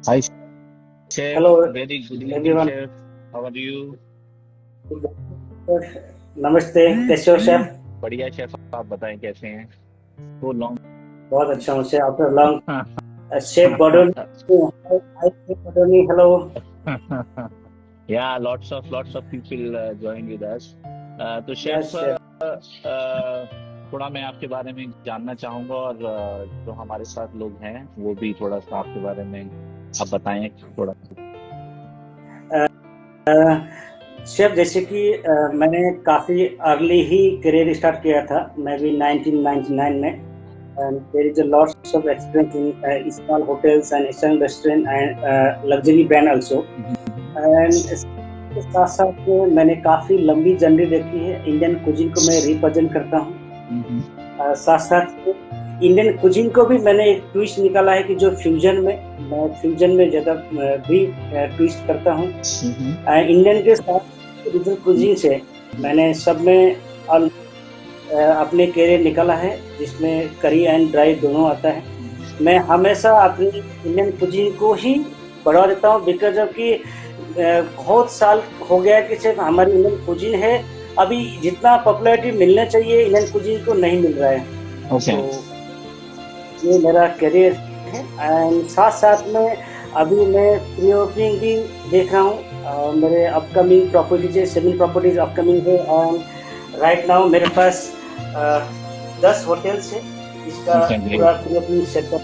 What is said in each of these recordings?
Hi, Chef. Hello, Very good evening, everyone. Chef. How are you? नमस्ते, कैसे हो chef? बढ़िया शेफ, आप बताएं कैसे हैं? So long. बहुत अच्छा हूँ chef, after long chef Bodoni, hi chef Bodoni, hello. Yeah, lots of people join with us. तो शेफ, यस शेफ. थोड़ा मैं आपके बारे में जानना चाहूंगा और जो हमारे साथ लोग हैं वो भी थोड़ा सा आपके बारे में आप बताएं थोड़ा. शेफ जैसे कि मैंने काफ़ी अर्ली ही करियर स्टार्ट किया था, मैं भी 1999 में. And there is a lots of experience in small hotels and eastern restaurant and luxury brand also. And इसके साथ साथ मैंने काफ़ी लंबी जर्नी देखी है. इंडियन कुजिन को मैं रिप्रेजेंट करता हूँ. साथ साथ इंडियन कुजिन को भी मैंने एक ट्विस्ट निकाला है कि जो मैं फ्यूजन में ज़्यादा भी ट्विस्ट करता हूँ. इंडियन के साथ रीजनल कुजिन से मैंने सब में अपने करियर निकाला है, जिसमें करी एंड ड्राई दोनों आता है. मैं हमेशा अपनी इंडियन कुजिन को ही बढ़ावा देता हूँ, बिकॉज ऑफ कि बहुत साल हो गया कि सिर्फ हमारी इंडियन कुजिन है, अभी जितना पॉपुलैरिटी मिलना चाहिए इंडियन कुजिन को नहीं मिल रहा है. Okay. तो ये मेरा करियर है. एंड साथ साथ में अभी मैं प्री ओपनिंग भी देख रहा हूँ. मेरे अपकमिंग प्रॉपर्टीज है, 7 प्रॉपर्टीज अपकमिंग है. एंड राइट नाउ मेरे पास 10 होटल्स है. इसका Okay, great. पूरा प्री ओपनिंग सेटअप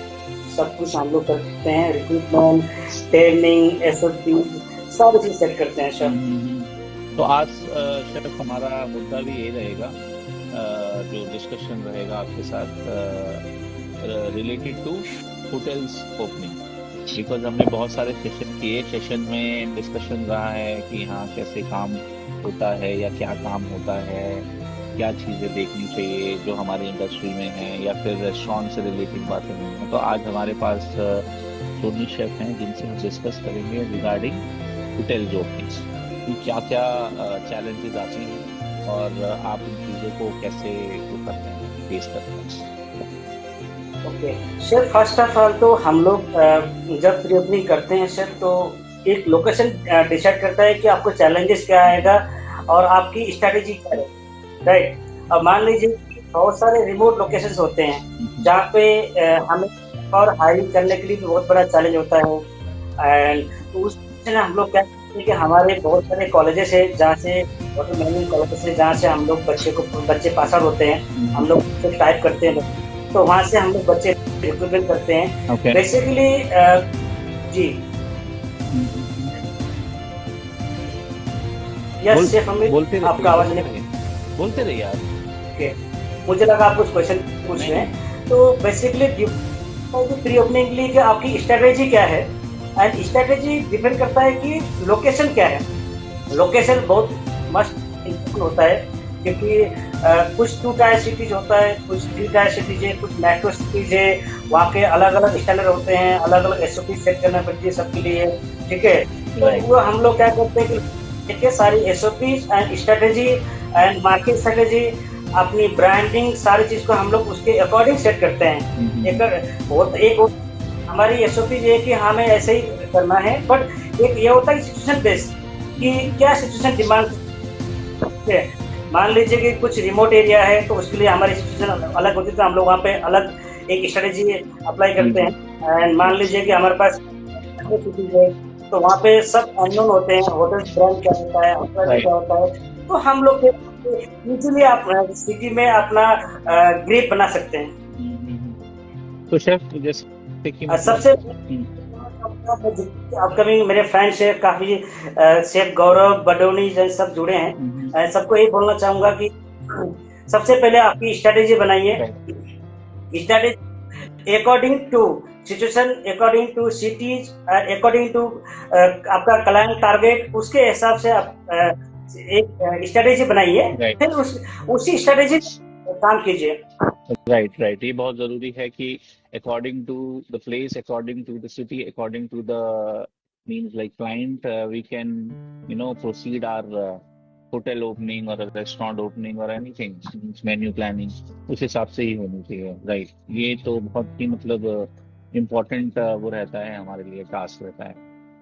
सब कुछ हम लोग करते हैं. रिक्रूटमेंट, ट्रेनिंग, एसओपी सारी चीज सेट करते हैं सर. तो आज शेफ हमारा मुद्दा भी यही रहेगा, जो डिस्कशन रहेगा आपके साथ related to hotels opening. Because हमने बहुत सारे सेशन किए, सेशन में डिस्कशन रहा है कि हाँ कैसे काम होता है या क्या काम होता है, क्या चीज़ें देखनी चाहिए जो हमारी इंडस्ट्री में है, या फिर रेस्टोरेंट से रिलेटेड बातें नहीं हैं. तो आज हमारे पास टोनी शेफ हैं जिनसे हम डिस्कस करेंगे रिगार्डिंग होटल्स ओपनिंग्स कि क्या क्या चैलेंजेस आते हैं और आप इन चीज़ों को कैसे वो करते हैं, फेस करते हैं. Okay sir, first of all तो हम लोग जब प्री ओपनिंग करते हैं सर, तो एक लोकेशन डिसाइड करता है कि आपको चैलेंजेस क्या आएगा और आपकी स्ट्रेटेजी क्या है. राइट. अब मान लीजिए कि बहुत सारे रिमोट लोकेशंस होते हैं जहाँ पे हमें और हायरिंग करने के लिए भी बहुत बड़ा चैलेंज होता है. एंड उस से ना हम लोग क्या करते हैं कि हमारे बहुत सारे कॉलेजेस है जहाँ से होटल मैनेजमेंट कॉलेजेस है जहाँ से हम लोग बच्चे पास आउट होते हैं. हम लोग टाइप करते हैं, तो वहाँ से हम लोग बच्चे रिक्रूटमेंट करते हैं. ओके. बेसिकली जी. यस शेफ, हमें बोलते आपका आवाज नहीं. रहिए, बोलते रहिए आप. ओके, मुझे लगा आप कुछ क्वेश्चन पूछ रहे हैं. तो बेसिकली प्री ओपनिंग के लिए कि आपकी स्ट्रेटेजी क्या है, एंड स्ट्रेटेजी डिपेंड करता है कि लोकेशन क्या है. लोकेशन बहुत मस्ट इम्पोर्टेंट होता है, क्योंकि कुछ 2 टायर सिटीज होता है, कुछ 3 टायर सिटीज है, कुछ मेट्रो सिटीज है. वहाँ के अलग अलग स्टैंडर्ड होते हैं, अलग अलग एसओपी सेट करना पड़ती है सबके लिए. ठीक है. तो Right. वो हम लोग क्या करते हैं कि देखिए सारी SOP and strategy and market strategy, अपनी ब्रांडिंग, सारी चीज को हम लोग उसके अकॉर्डिंग सेट करते हैं. एक हमारी एसओपी ये है कि हमें ऐसे ही करना है, बट एक ये होता है सिचुएशन बेस्ड कि क्या सिचुएशन डिमांड है. मान लीजिए कि कुछ रिमोट एरिया है तो उसके लिए हमारी सिचुएशन अलग होती है, तो हम लोग वहाँ पे अलग एक स्ट्रेटेजी अप्लाई करते हैं. एंड मान लीजिए कि हमारे पास सिटी है तो वहाँ पे सब अननोन होते हैं, होटल ब्रांड क्या होता है, Right. क्या होता है. तो हम लोग इजीली आप सिटी में अपना ग्रिप बना सकते हैं. तो शेफ जैसे कि सबसे अपकमिंग मेरे फ्रेंड्स है काफी, शेफ गौरव बडोनी सब जुड़े हैं. सबको यही बोलना चाहूंगा कि सबसे पहले आपकी स्ट्रेटेजी बनाइए. Strategy according to situation, according to cities, according to आपका क्लाइंट टारगेट, उसके हिसाब से आप एक स्ट्रेटेजी बनाइए. Right. फिर उसी स्ट्रेटेजी काम कीजिए. राइट, ये बहुत जरूरी है कि according to the place, according to the city, according to the means like client, we can proceed our hotel opening और रेस्टोरेंट ओपनिंग और एनीथिंग, मेन्यू प्लानिंग उस हिसाब से ही होनी चाहिए. राइट. ये तो बहुत ही मतलब इम्पोर्टेंट वो रहता है, हमारे लिए टास्क रहता है।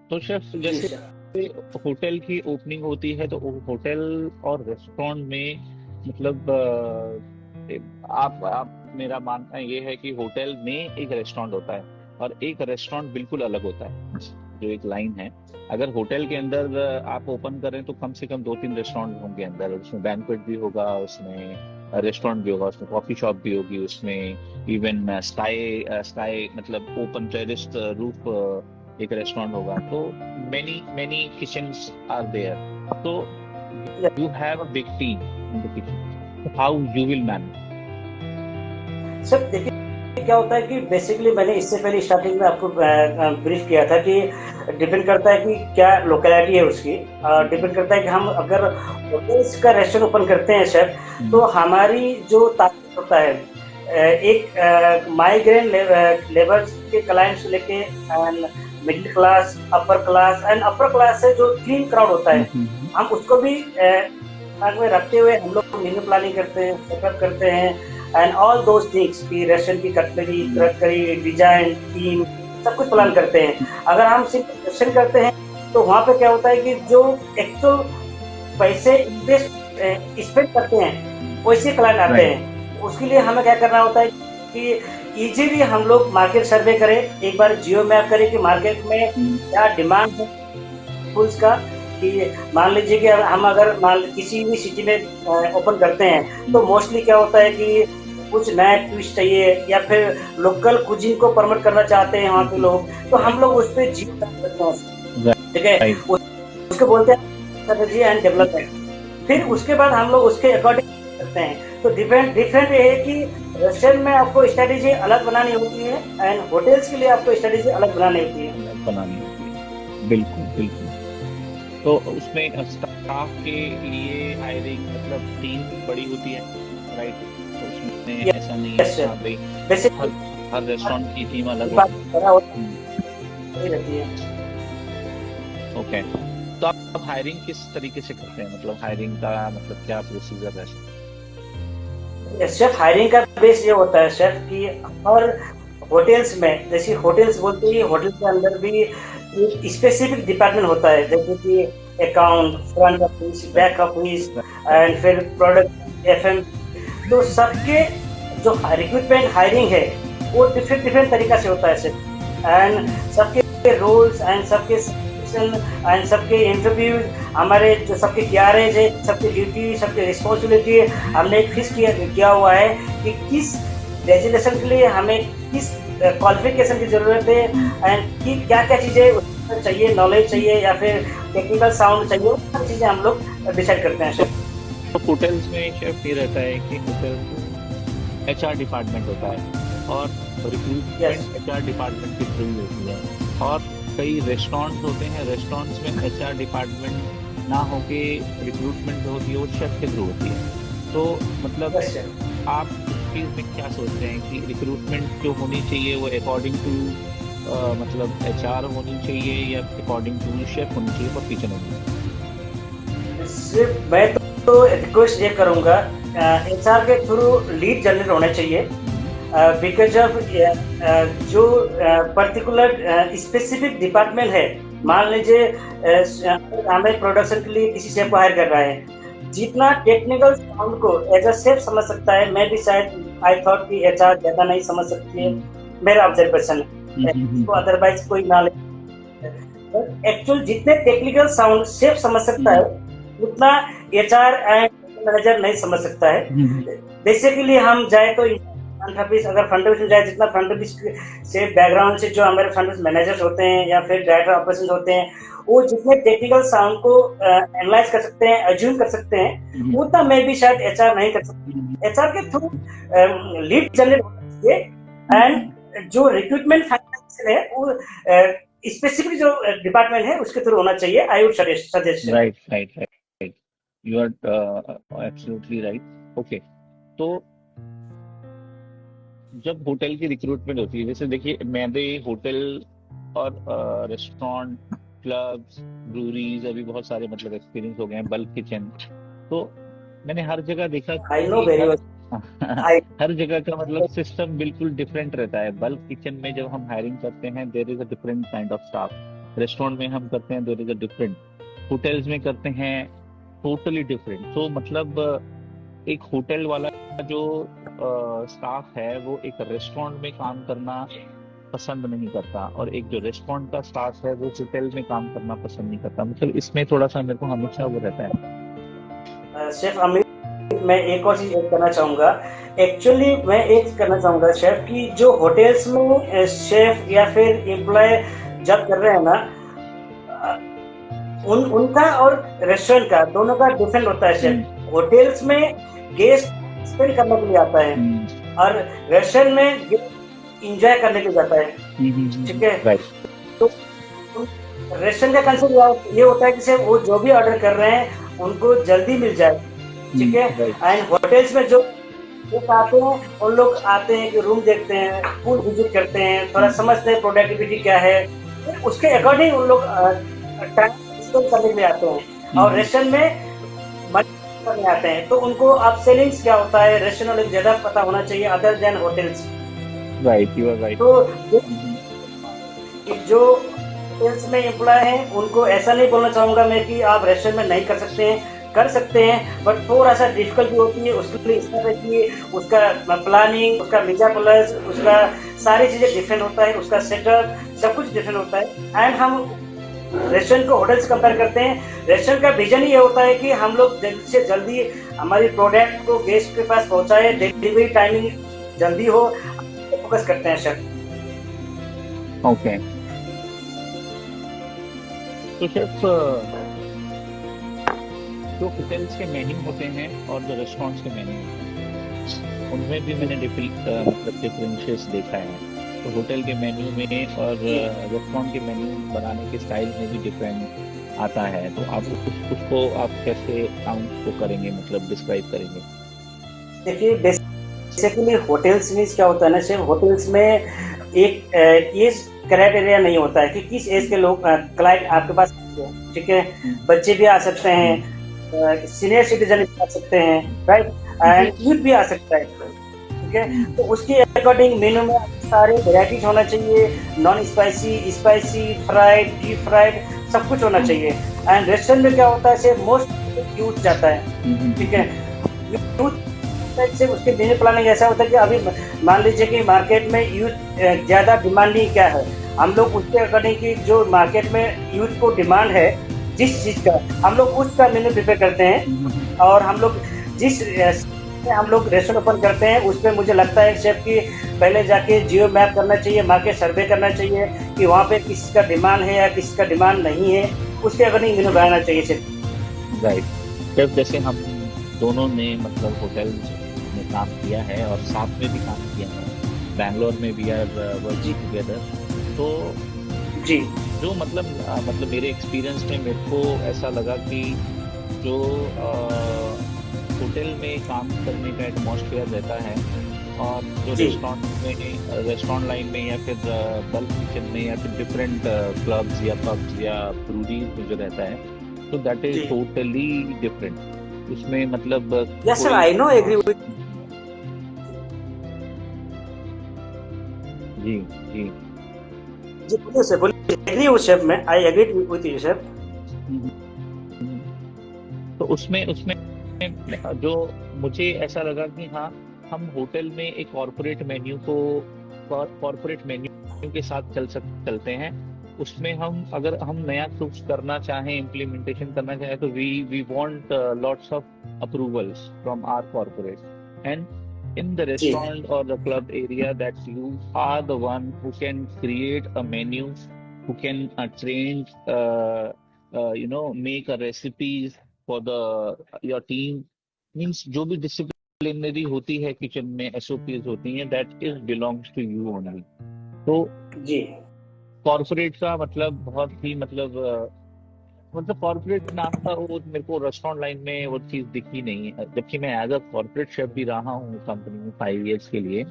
तो शेफ, जी जैसे शेफ। होटल की ओपनिंग होती है तो होटल और रेस्टोरेंट में मतलब आप मेरा मानना ये है कि होटल में एक रेस्टोरेंट होता है और एक रेस्टोरेंट बिल्कुल अलग होता है, जो एक लाइन है। अगर होटल के अंदर आप ओपन करें तो कम से कम 2-3 रेस्टोरेंट होंगे अंदर, उसमें बैंक्वेट भी होगा, उसमें रेस्टोरेंट भी होगा, उसमें कॉफी शॉप भी होगी, उसमें इवन स्काई मतलब ओपन टेरेस रूफ एक रेस्टोरेंट होगा। तो many many kitchens are there, so you have a big team in the kitchen, so how you will manage? Sir देखिए, क्या होता है कि बेसिकली मैंने इससे पहले स्टार्टिंग में आपको ब्रीफ किया था कि डिपेंड करता है कि क्या लोकेलिटी है उसकी, डिपेंड करता है कि हम अगर होटल्स का रेस्टोरेंट ओपन करते हैं सर, तो हमारी जो टारगेट होता है एक माइग्रेन लेबर के क्लाइंट्स लेके मिडिल क्लास, अपर क्लास से जो क्लीन क्राउड होता है, हम उसको भी दिमाग में रखते हुए हम लोग मेन्यू प्लानिंग करते हैं, सेटअप करते हैं एंड ऑल दोज थिंग्स कि रेस्टोरेंट की कटलरी, क्रकरी, डिजाइन, थीम, सब कुछ प्लान करते हैं। अगर हम सिर्फ रेस्टोरेंट करते हैं तो वहाँ पे क्या होता है कि जो एक्चुअल पैसे इन्वेस्ट स्पेंड करते हैं वैसे क्लाइंट आते हैं। उसके लिए हमें क्या करना होता है कि इजीली हम लोग मार्केट सर्वे करें, एक बार जियो मैप करें कि मार्केट में क्या डिमांड है फूड्स का। कि मान लीजिए कि हम अगर किसी भी सिटी में ओपन करते हैं तो मोस्टली क्या होता है कि कुछ नया ट्विस्ट चाहिए या फिर लोकल कुजीन को प्रमोट करना चाहते हैं वहाँ के लोग, तो हम लोग उस पर जियो करते हैं, ठीक है, उसको बोलते हैं स्ट्रेटजी एंड डेवलपमेंट। फिर उसके बाद हम लोग उसके अकॉर्डिंग करते हैं। तो डिफरेंट ये है कि रेस्टोरेंट में आपको स्ट्रेटेजी अलग बनानी होती है एंड होटल्स के लिए आपको स्ट्रेटेजी अलग बनानी होती है। बिल्कुल बिल्कुल। तो उसमें स्टाफ के लिए हायरिंग मतलब टीम बड़ी होती है, राइट? तो उसमें ऐसा नहीं है Yes, sir. हाँ भाई बेसिकली हर रेस्टोरेंट की टीम अलग बात होती बड़ा होता है। रहती है। ओके, तो आप हायरिंग किस तरीके से करते हैं, मतलब हायरिंग का मतलब क्या प्रोसीजर है? शेफ हायरिंग का बेस ये होता है शेफ कि और होटल्स में, जैसे होटल्स बोलते ही होटल के अंदर भी एक स्पेसिफिक डिपार्टमेंट होता है, जैसे कि account, front office, back office and फिर प्रोडक्ट, एफएम। तो सबके जो रिक्रूटमेंट हायरिंग है वो डिफरेंट तरीका से होता है शेफ। एंड सबके रोल्स एंड सबके एंड सबके इंटरव्यू, हमारे जो सबके क्यारेज है, सबके ड्यूटी, सबके रिस्पॉन्सिबिलिटी हमने फिक्स किया हुआ है कि किस डेजिग्नेशन के लिए हमें किस क्वालिफिकेशन की जरूरत है एंड कि क्या क्या चीजें चाहिए, नॉलेज चाहिए या फिर टेक्निकल साउंड चाहिए, सब चीजें हम लोग डिसाइड करते हैं शेफ। तो होटल्स में शेफ ये रहता है कि होटल एचआर डिपार्टमेंट होता है और रिक्रूटमेंट एचआर डिपार्टमेंट के थ्रू होती है, और कई रेस्टोरेंट्स होते हैं, रेस्टोरेंट्स में एचआर डिपार्टमेंट ना होके रिक्रूटमेंट जो होती है वो शेफ के थ्रू होती है। तो मतलब आप इस चीज़ में क्या सोचते हैं कि रिक्रूटमेंट जो होनी चाहिए वो अकॉर्डिंग टू मतलब एचआर होनी चाहिए या अकॉर्डिंग टू शेफ होनी चाहिए, पर किचन होनी चाहिए? सिर्फ मैं तो रिक्वेस्ट ये करूंगा, एचआर के थ्रू लीड जनरेट होने चाहिए, बिकॉज ऑफ जो पर्टिकुलर स्पेसिफिक डिपार्टमेंट है। मान लीजिए हमें प्रोडक्शन के लिए किसी शेफ को हायर कर रहा है, जितना टेक्निकल साउंड को एज अ शेफ समझ सकता है, मैं भी शायद आई थॉट कि एचआर ज्यादा नहीं समझ सकती है, मेरा ऑब्जर्वेशन है, तो अदरवाइज कोई नॉलेज। एक्चुअल जितने टेक्निकल साउंड शेफ समझ सकता है उतना एचआर एंड मैनेजर नहीं समझ सकता है। बेसिकली हम जाए तो फ्रंट ऑफिस, अगर फ्रंट ऑफिस में जाए, जितना फ्रंट ऑफिस से बैकग्राउंड से जो हमारे फ्रंट ऑफिस मैनेजर्स होते हैं या फिर डायरेक्टर ऑपरेशन होते हैं, वो जितने टेक्निकल साउंड को एनालाइज कर सकते हैं, एज्यूम कर सकते हैं, उतना मैं भी शायद एचआर नहीं कर सकता। एचआर के थ्रू लीड जनरेट होना चाहिए एंड जो रिक्रूटमेंट फाइनेंशियल है वो स्पेसिफिक जो डिपार्टमेंट है उसके थ्रू होना चाहिए। I would suggest. Right, you are absolutely right. Okay, तो जब होटल की रिक्रूटमेंट होती है, जैसे देखिए मैंने होटल और रेस्टोरेंट, क्लब्स, ब्रूरीज, अभी बहुत सारे मतलब एक्सपीरियंस हो गए हैं, बल्क किचन, तो मैंने हर जगह देखा आई नो कि वेरी हर वेल। आई हर जगह का मतलब सिस्टम बिल्कुल डिफरेंट रहता है। बल्क किचन में जब हम हायरिंग करते हैं there is a different kind of staff. Restaurant में हम करते हैं there is a different. Hotels में करते हैं टोटली डिफरेंट। तो मतलब एक होटल वाला जो स्टाफ है वो एक रेस्टोरेंट में काम करना पसंद नहीं करता, और एक जो रेस्टोरेंट का स्टाफ है वो होटल में काम करना पसंद नहीं करता। मतलब इसमें थोड़ा सा मेरे को हमेशा वो रहता है। शेफ अमित, मैं एक और चीज ऐड करना चाहूंगा। एक्चुअली मैं एक करना चाहूंगा शेफ कि जो होटल्स में शेफ या फिर एम्प्लॉय जब कर रहे हैं ना, उनका और रेस्टोरेंट का दोनों का डिफरेंट होता है हम्म, शेफ। होटल्स में गेस्ट स्पेंड करने के लिए आता है हम्म, और रेस्टोरेंट में गेस्ट इंजॉय करने के लिए जाता है। ठीक है, राइट। तो रेस्टोरेंट का कंसेप्ट ये होता है कि सिर्फ वो जो भी ऑर्डर कर रहे हैं उनको जल्दी मिल जाए। ठीक है, राइट। एंड होटल्स में जो लोग आते हैं उन लोग आते हैं कि रूम देखते हैं, फूड विजिट करते हैं, थोड़ा समझते हैं प्रोडक्टिविटी क्या है, फिर उसके अकॉर्डिंग उन लोग टाइम स्पेंड करने के लिए आते हैं। और रेस्टोरेंट में मनी करने आते हैं, तो उनको अब सेलिंग्स क्या होता है रेस्टोरेंट वाले ज्यादा पता होना चाहिए other than hotels. Right, you are right. तो जो होटल्स में एम्प्लॉय हैं उनको ऐसा नहीं बोलना चाहूंगा मैं कि आप रेस्टोरेंट में नहीं कर सकते हैं, कर सकते हैं, बट थोड़ा सा डिफिकल्टी होती है। उसके लिए इस तरह की उसका प्लानिंग, उसका मीडिया प्लस, उसका सारी चीजें डिफरेंट होता है, उसका सेटअप सब कुछ डिफरेंट होता है। एंड हम रेस्टोरेंट को होटल से कंपेयर करते हैं। रेस्टोरेंट का विजन ये होता है कि हम लोग जल्दी से जल्दी हमारी प्रोडक्ट को गेस्ट के पास पहुंचाए, डिलीवरी टाइमिंग जल्दी हो, फोकस करते हैं सर। ओके, तो सिर्फ जो होटल्स के मेन्यू होते हैं और जो रेस्टोरेंट्स के मेन्यू होते हैं उनमें भी मैंने मतलब डिफरेंशियस देखा है। तो होटल के मेन्यू में और जी रेस्टोरेंट के मेन्यू बनाने के स्टाइल में भी डिफरेंट आता है। तो आप उसको आप कैसे काउंट को करेंगे, मतलब डिस्क्राइब करेंगे? देखिए, बेसिकली होटल्स में क्या होता है ना सर, होटल्स में एक एज क्राइटेरिया नहीं होता है कि किस एज के लोग क्लाइंट आपके पास आते हैं। ठीक है, बच्चे भी आ सकते हम्म, हैं, सीनियर सिटीजन भी आ सकते हैं, राइट, जी। एंड यूथ भी आ सकता है। ठीक है, हम्म, तो उसके अकॉर्डिंग मेनू में सारे वेराइटीज होना चाहिए, non spicy, spicy, fried, deep fried, सब कुछ होना चाहिए। एंड रेस्टोरेंट में क्या होता है सर, मोस्ट यूथ जाता है। ठीक है, यूथ से उसके मेन्यू प्लानिंग ऐसा होता है कि अभी मान लीजिए कि मार्केट में यूथ ज्यादा डिमांडिंग क्या है, हम लोग उसके अकॉर्डिंग की जो मार्केट में यूथ को डिमांड है जिस चीज का, हम लोग उसका मेन्यू प्रिपेयर करते हैं। और हम लोग जिस हम लोग रेस्टोरेंट ओपन करते हैं उसमें मुझे लगता है शेफ कि पहले जाके जियो मैप करना चाहिए, मार्केट सर्वे करना चाहिए कि वहाँ पे किसी का डिमांड है या किसी का डिमांड नहीं है, उसके अकॉर्डिंग मेन्यू बनाना चाहिए शेफ। राइट। सिर्फ जैसे हम दोनों ने मतलब होटल्स में काम किया है और साथ में भी काम किया है, बैंगलोर में भी आर जी वर्किंग टुगेदर। तो जी जो मतलब मेरे एक्सपीरियंस में मेरे को ऐसा लगा कि जो होटल में काम करने का एटमॉस्फेयर रहता है और जो जी रेस्टोरेंट लाइन में या फिर बल्क किचन में या फिर डिफरेंट क्लब्स या पब्स या ब्रूरीज में जो रहता है, तो दैट इज जी, टोटली डिफरेंट। उसमें मतलब यस सर, कोई आई नो, एग्री विद। जी, जी। जी बोलिए सर, बोलिए, एग्री हूँ शेफ, मैं I agree with you chef. Hmm, तो उसमें उसमें जो मुझे ऐसा लगा कि हाँ, हम होटल में एक कॉरपोरेट मेन्यू के साथ चलते हैं। उसमें हम अगर हम नया कुछ करना चाहें, इम्प्लीमेंटेशन करना चाहें, तो we want lots of approvals from our corporate. And in the जी रेस्टोरेंट और the club area that you are the one who can create a menu, who can train make a recipes for the your team, means जो भी disciplinary होती है kitchen में, SOPs होती हैं, that is belongs to you only. तो जी corporate का मतलब बहुत ही मतलब कॉर्पोरेट नाम का वो मेरे को रेस्टोरेंट लाइन में वो चीज दिखी नहीं है, जबकि मैं एज अ कॉर्पोरेट शेफ भी रहा हूँ कंपनी में 5 इयर्स के लिए।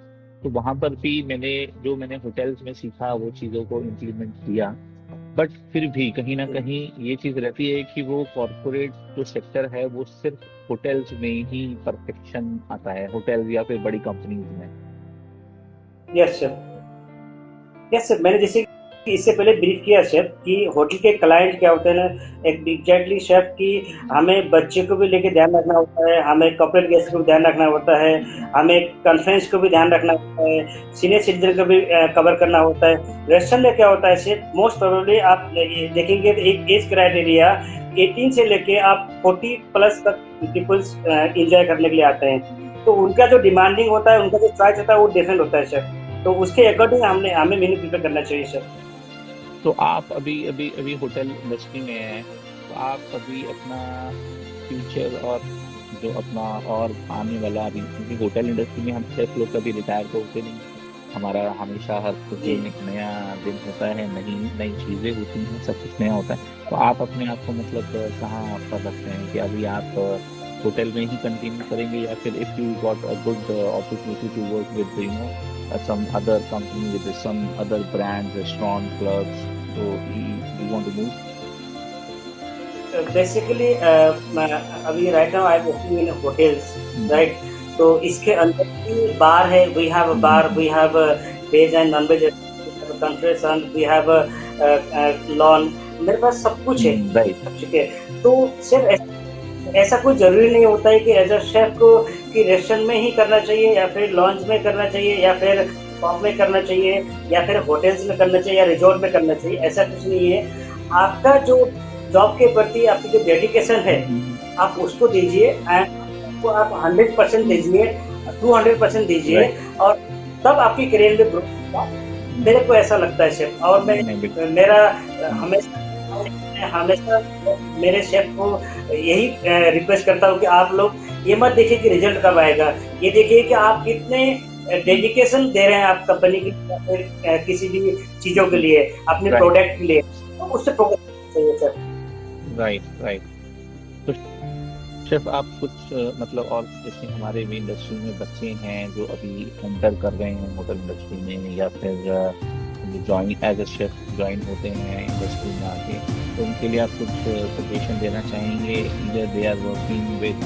तो वहां पर भी मैंने होटल्स में सीखा वो चीजों को इम्प्लीमेंट किया। बट फिर भी कहीं ना कहीं ये चीज रहती है कि वो कॉरपोरेट जो सेक्टर है वो सिर्फ होटल्स में ही परफेक्शन आता है, होटल्स या फिर बड़ी कंपनीज में। Yes sir. यस सर, मैंने जैसे कि इससे पहले ब्रीफ किया शेफ कि होटल के क्लाइंट क्या होते हैं ना, एक एग्जैक्टली शेफ कि हमें बच्चे को भी लेके ध्यान रखना होता है, हमें कपड़े गेस्ट को भी ध्यान रखना होता है, हमें कॉन्फ्रेंस को भी ध्यान रखना होता है, सीनियर सिटीजन को भी कवर करना होता है। रेस्टोरेंट में क्या होता है शेफ, मोस्ट प्रोबेबली आप ये देखेंगे तो एक एज क्राइटेरिया 18 से लेके आप 40 प्लस तक पीपल्स एंजॉय करने के लिए आते हैं। तो उनका जो डिमांडिंग होता है, उनका जो चॉइस होता है वो डिफरेंट होता है सर। तो उसके अकॉर्डिंग हमें मेन्यू प्रिपेयर करना चाहिए सर। तो आप अभी अभी अभी होटल इंडस्ट्री में हैं, तो आप अभी अपना फ्यूचर और जो अपना और आने वाला, अभी क्योंकि होटल इंडस्ट्री में हम शेफ लोग कभी रिटायर तो होते नहीं, हमारा हमेशा हर दिन एक नया दिन होता है, नई नई चीज़ें होती हैं, सब कुछ नया होता है। तो आप अपने आप को मतलब कहाँ आप कर रखते हैं कि अभी आप होटल में ही कंटिन्यू करेंगे, या फिर if you got a good opportunity to work with some other company with some other brand, restaurant, clubs, so you want to move? Basically अभी right now I am working in hotels, right. तो इसके अंदर भी bar है, we have a bar, we have veg and non veg countries and we have lawn, मेरे पास सब कुछ है। राइट। ठीक है। तो सिर्फ ऐसा कोई जरूरी नहीं होता है कि एज अ शेफ को कि रेस्टोरेंट में ही करना चाहिए, या फिर लॉन्च में करना चाहिए, या फिर पब में करना चाहिए, या फिर होटल्स में करना चाहिए, या रिजॉर्ट में करना चाहिए। ऐसा कुछ नहीं है। आपका जो जॉब के प्रति आपकी जो डेडिकेशन है, आप उसको दीजिए एंड उसको आप 100% दीजिए, 200% दीजिए, और तब आपकी करियर में ग्रोथ होगा। मेरे को ऐसा लगता है शेफ। और मैं मेरा हमेशा मेरे शेफ को यही रिक्वेस्ट करता हूँ कि आप लोग ये मत देखिए कि रिजल्ट कब आएगा, ये देखिए कि आप कितने डेडिकेशन दे रहे हैं आप कंपनी की, फिर किसी भी चीजों के लिए, अपने प्रोडक्ट के लिए, तो उससे फोकस चाहिए सर। Right right. तो शेफ आप कुछ मतलब, और जैसे हमारे भी इंडस्ट्री में बच्चे हैं जो अभी एंटर कर रहे हैं होटल इंडस्ट्री में, या फिर join as a chef join होते हैं इंडस्ट्री में आके, तो उनके लिए आप कुछ सजेशन देना चाहेंगे? इधर they are working with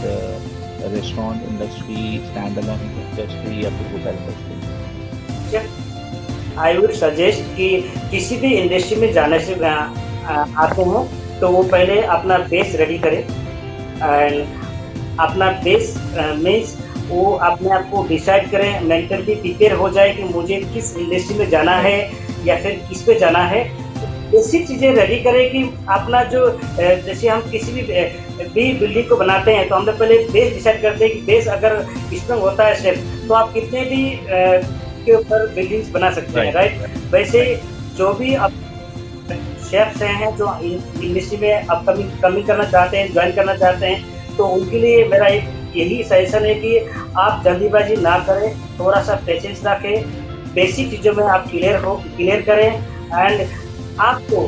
restaurant industry, stand alone industry, या फिर hotel industry? I would suggest कि किसी भी इंडस्ट्री में जाने से आते हैं तो वो पहले अपना बेस रेडी करें, एंड अपना बेस मीन्स वो अपने आप को डिसाइड करें, मेंटली प्रिपेयर हो जाए कि मुझे किस इंडस्ट्री में जाना है या फिर किस पे जाना है। बेसिक चीज़ें रेडी करें कि अपना जो जैसे हम किसी भी बिल्डिंग को बनाते हैं तो हम लोग पहले बेस डिसाइड करते हैं कि बेस अगर स्ट्रॉन्ग होता है शेफ, तो आप कितने भी के ऊपर बिल्डिंग्स बना सकते हैं, राइट। वैसे जो भी अब शेफ्स हैं जो इंडस्ट्री में अपकमिंग करना चाहते हैं, ज्वाइन करना चाहते हैं, तो उनके लिए मेरा एक यही सजेशन है कि आप जल्दीबाजी ना करें, थोड़ा सा पेशेंस रखें, बेसिक चीज़ों में आप क्लियर करें, एंड आपको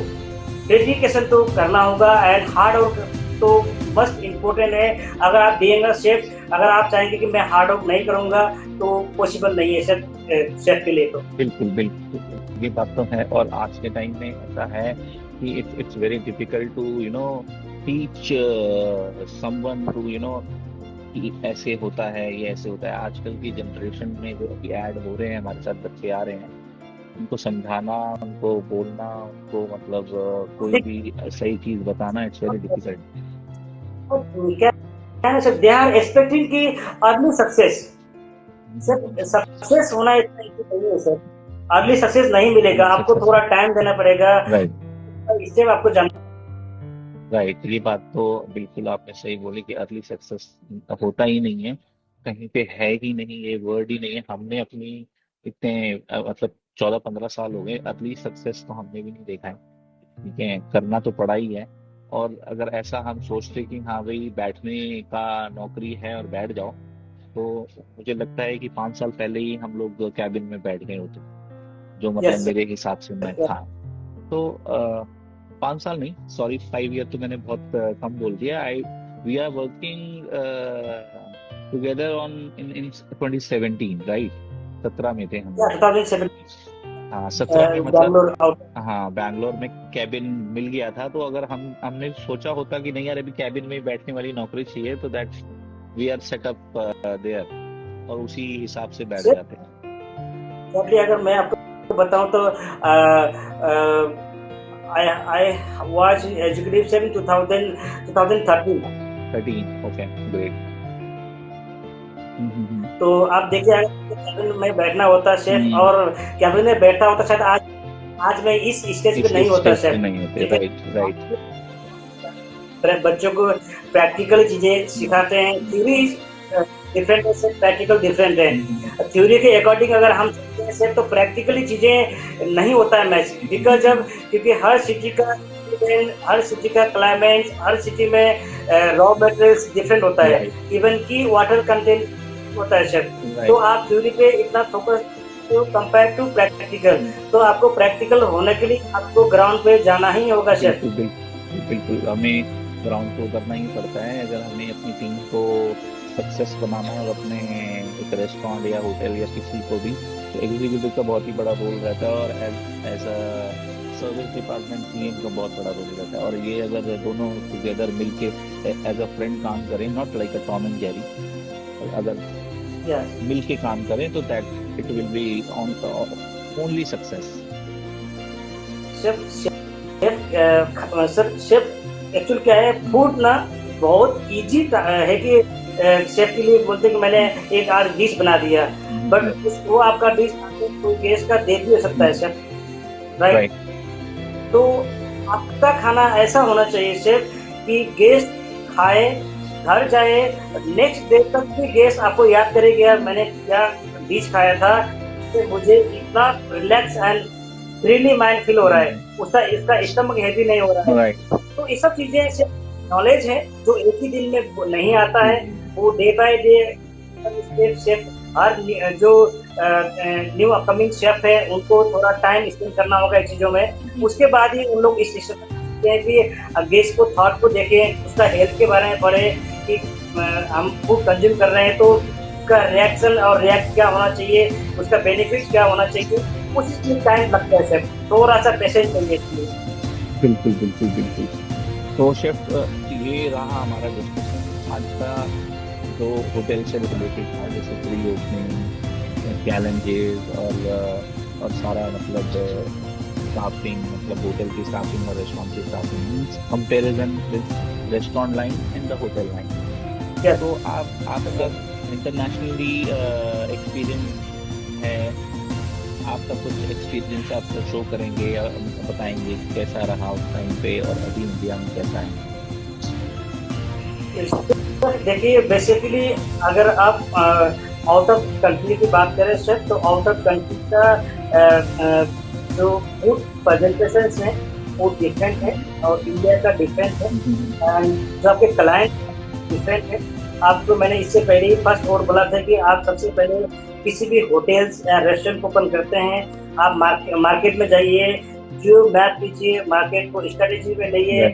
डेडिकेशन तो करना होगा, एंड हार्ड वर्क तो मस्ट इम्पोर्टेंट है। अगर आप देंगे शेफ, अगर आप चाहेंगे कि मैं हार्ड वर्क नहीं करूंगा तो पॉसिबल नहीं है शेफ के लिए। तो बिल्कुल बिल्कुल ये बात तो है, और आज के टाइम में ऐसा है कि it's very difficult to teach someone to कि ऐसे होता है, ये ऐसे होता है। आजकल की जनरेशन में जो अभी ऐड हो रहे हैं, हमारे साथ बच्चे आ रहे हैं, उनको समझाना, उनको बोलना, उनको मतलब कोई भी सही चीज बताना, इट्स वेरी डिफिकल्ट। क्या है सर, दे आर एक्सपेक्टिंग कि अर्ली सक्सेस, सर सक्सेस होना इतना इजी नहीं है सर। अर्ली सक्सेस नहीं मिलेगा, आपको थोड़ा टाइम देना पड़ेगा, इससे आपको जानना। राइट, ये बात तो बिल्कुल आपने सही बोली कि अर्ली सक्सेस होता ही नहीं है, कहीं पे है ही नहीं, ये वर्ड ही नहीं है। हमने अपनी इतने मतलब 14-15 साल हो गए, अर्ली सक्सेस तो हमने भी नहीं देखा है। ठीक है, करना तो पड़ा ही है। और अगर ऐसा हम सोचते कि हाँ भाई बैठने का नौकरी है और बैठ जाओ, तो मुझे लगता है कि 5 साल पहले ही हम लोग कैबिन में बैठ गए होते, जो मतलब मेरे हिसाब से मैं था। तो 5 साल नहीं, सॉरी 5 ईयर तो मैंने बहुत कम बोल दिया। We are working together on in 2017, right? 17 में थे हम।2017 हाँ 17 में, मतलब हाँ, बैंगलोर में कैबिन मिल गया था, तो अगर हमने सोचा होता कि नहीं यार अभी कैबिन में ही बैठने वाली नौकरी चाहिए, तो that we are set up there, और उसी हिसाब से बैठ सिर्फ जाते हैं। exactly अगर मैं आपको बताऊं तो I was executive chef in 2013। 13, okay, great. तो आप देखिए अगर कैबिन में बैठना होता शेफ, हम्म, और कैबिन में बैठा होता शायद आज मैं इस स्टेज पे इस नहीं होता स्टेज पे शेफ। नहीं होते, ठीक है, राइट राइट। बच्चों को प्रैक्टिकल चीजें सिखाते हैं। थ्योरी डिफरेंट है, प्रैक्टिकल डिफरेंट है। थ्योरी के अकॉर्डिंग अगर हम चलते हैं से तो प्रैक्टिकली चीजें नहीं होता है मैच, बिकॉज जब क्योंकि हर सिटी का क्लाइमेट, हर सिटी में रॉ मटेरियल्स डिफरेंट होता है, राइट इवन की वाटर कंटेंट होता है सर। तो राइट। आप थ्योरी पे इतना फोकस तो कंपेयर टू प्रैक्टिकल, तो आपको प्रैक्टिकल होने के लिए आपको ग्राउंड पे जाना ही होगा सर। बिल्कुल बिल्कुल बिल्कुल, हमें ग्राउंड पे उतरना ही पड़ता है अगर हमें अपनी टीम को सक्सेस बनाना है, और अपने एक रेस्टोरेंट या होटल या किसी को भी, तो एग्जीक्यूटिव का बहुत ही बड़ा रोल रहता है, और as a service department team का बहुत बड़ा रोल रहता है। और ये अगर दोनों टुगेदर मिलके एज अ फ्रेंड काम करें, not like a Tom and Jerry, अगर यस मिलके काम करें तो that it will be on only success. Chef sir chef actual क्या है, फूड ना बहुत इजी है कि शेफ के लिए बोलते हैं कि मैंने एक आज डिश बना दिया, बट वो आपका डिश कोई गेस्ट का दे भी हो सकता है शेफ, राइट। राइट तो आपका खाना ऐसा होना चाहिए शेफ कि गेस्ट खाए, घर जाए, नेक्स्ट डे तक भी गेस्ट आपको याद करेगा मैंने क्या डिश खाया था, तो मुझे इतना relax and freely mind feel हो रहा है, उसका इसका स्टमक हैवी नहीं हो रहा है। राइट। तो ये सब चीजें सिर्फ नॉलेज है जो एक ही दिन में नहीं आता है, वो day by day step chef, हर जो न्यू अपकमिंग शेफ है उनको थोड़ा टाइम स्पेंड करना होगा इन चीजों में, उसके बाद ही उन लोग इस कि गेस्ट को थॉट को देखें, उसका हेल्थ के बारे में पढ़े कि हम फूड कंज्यूम कर रहे हैं तो उसका रिएक्शन और रिएक्ट क्या होना चाहिए, उसका बेनिफिट क्या होना चाहिए, उस चीज में टाइम लगता है सर, थोड़ा सा पेशेंस चाहिए इसलिए। बिल्कुल बिल्कुल बिल्कुल। तो शेफ, ये रहा हमारा डिस्कशन आज का, जो होटल से रिलेटेड था, जैसे प्री ओपनिंग चैलेंजेस और सारा मतलब स्टाफिंग, मतलब होटल की स्टाफिंग और रेस्टोरेंट की staffing, comparison with restaurant line and the hotel line. Yes. तो आपका इंटरनेशनली एक्सपीरियंस है, आपका कुछ एक्सपीरियंस आप शो करेंगे या बताएंगे कैसा रहा उस टाइम पे और अभी इंडिया में कैसा है? देखिए बेसिकली अगर आप आउट ऑफ कंट्री की बात करें सर, तो आउट ऑफ कंट्री का जो फूड प्रेजेंटेशन है वो डिफरेंट है और इंडिया का डिफरेंट है, एंड जो आपके क्लाइंट डिफरेंट है। आपको मैंने इससे पहले ही फर्स्ट और बोला था कि आप सबसे पहले किसी भी होटल्स या रेस्टोरेंट ओपन करते हैं, आप मार्केट में जाइए, जो मैप कीजिए, मार्केट को स्ट्रेटेजी में लाइए,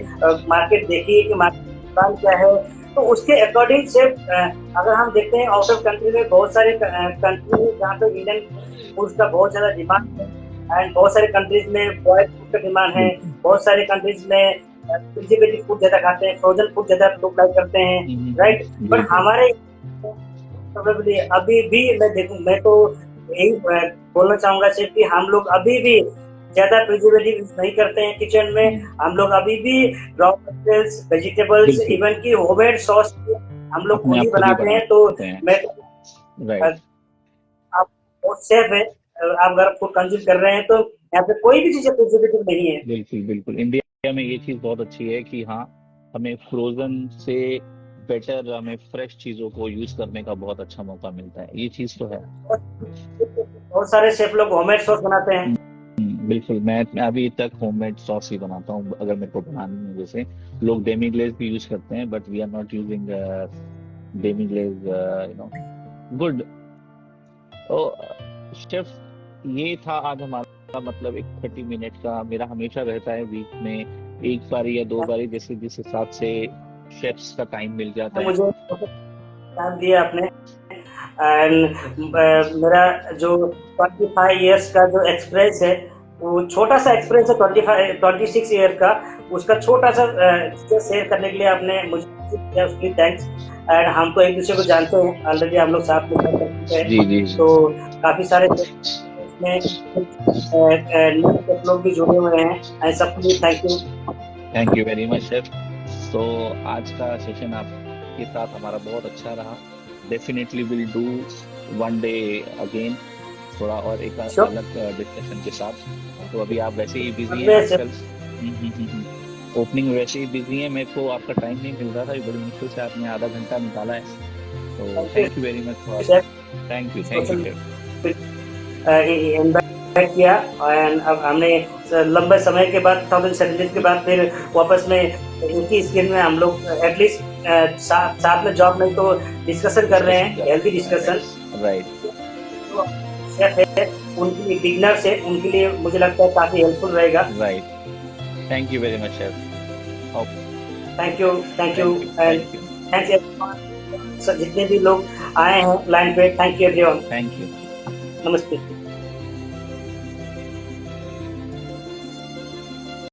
मार्केट देखिए कि मार्केट क्या है, तो उसके अकॉर्डिंग से अगर हम देखते हैं आउट ऑफ कंट्री में बहुत सारे कंट्री है जहाँ पे इंडियन फूड का बहुत ज्यादा डिमांड है, एंड बहुत सारे कंट्रीज में बॉयल्ड फूड का डिमांड है, बहुत सारे कंट्रीज में प्रिजर्वेटिव फूड ज्यादा खाते हैं, फ्रोजन फूड ज्यादा लोग लाइक करते हैं, राइट। बट हमारे अभी भी मैं तो यही बोलना चाहूंगा सिर्फ कि हम लोग अभी भी ज्यादा प्रिजर्वेटिव यूज नहीं करते हैं किचन में, हम लोग अभी भी रॉ मटेरियल्स, वेजिटेबल्स, इवन की होममेड सॉस हम लोग खुद ही बनाते हैं। तो मैं आप बहुत सेफ है, आप अगर फूड कंज्यूम कर रहे हैं तो यहाँ पे कोई भी चीज प्रिजर्वेटिव नहीं है। बिल्कुल बिल्कुल, इंडिया में ये चीज बहुत अच्छी है कि हाँ, हमें फ्रोजन से बेटर हमें फ्रेश चीजों को यूज करने का बहुत अच्छा मौका मिलता है, ये चीज तो है। बहुत सारे शेफ लोग होममेड सॉस बनाते हैं। बिल्कुल, मैं अभी तक होममेड सॉस ही बनाता हूँ अगर मेरे को बनानी है। जैसे लोग डेमी ग्लेज भी यूज करते हैं, but we are not using demi glaze, you know, good. तो शेफ, ये था आज हमारा मतलब एक 30 मिनट का, मेरा हमेशा रहता है वीक में एक बारी या दो बारी, जैसे जिस हिसाब से शेफ्स का टाइम मिल जाता है। मुझे टाइम दिया आपने, एंड मेरा जो 25 इयर्स का जो एक्सपीरियंस है वो छोटा सा एक्सपीरियंस है 26 ईयर का, उसका छोटा सा शेयर करने के लिए आपने मुझे किया, उसके लिए थैंक्स। एंड हम तो एक दूसरे को जानते हैं ऑलरेडी, हम लोग साथ में काम कर चुके हैं, जी जी तो काफी सारे इसमें लोग भी जुड़े हुए हैं, एंड सबके लिए thank you very much sir. तो आज का सेशन आपके साथ हमारा बहुत अच्छा रहा। Definitely will do one day again, थोड़ा और एक Sure. अलग डिस्कशन के साथ। तो अभी आप वैसे ही बिजी हैं वैसे- आजकल, ओपनिंग वैसे ही बिजी है, मेरे को आपका टाइम नहीं मिल रहा था, बड़ी मुश्किल से आपने आधा घंटा निकाला है, तो thank you very much for, thank you invite किया। एंड अब हमने लंबे समय के बाद 2017 के बाद फिर वापस में एक ही स्किल में हम लोग एटलीस्ट साथ में जॉब में तो डिस्कशन कर रहे हैं, हेल्थी डिस्कशन। राइट, उनके लिए बिगनर्स है, उनके लिए मुझे लगता है काफी हेल्पफुल रहेगा। Right, thank you very much sir. Thank you and thanks everyone, जितने भी लोग आए हैं लाइन पे, thank you everyone, thank you. नमस्ते।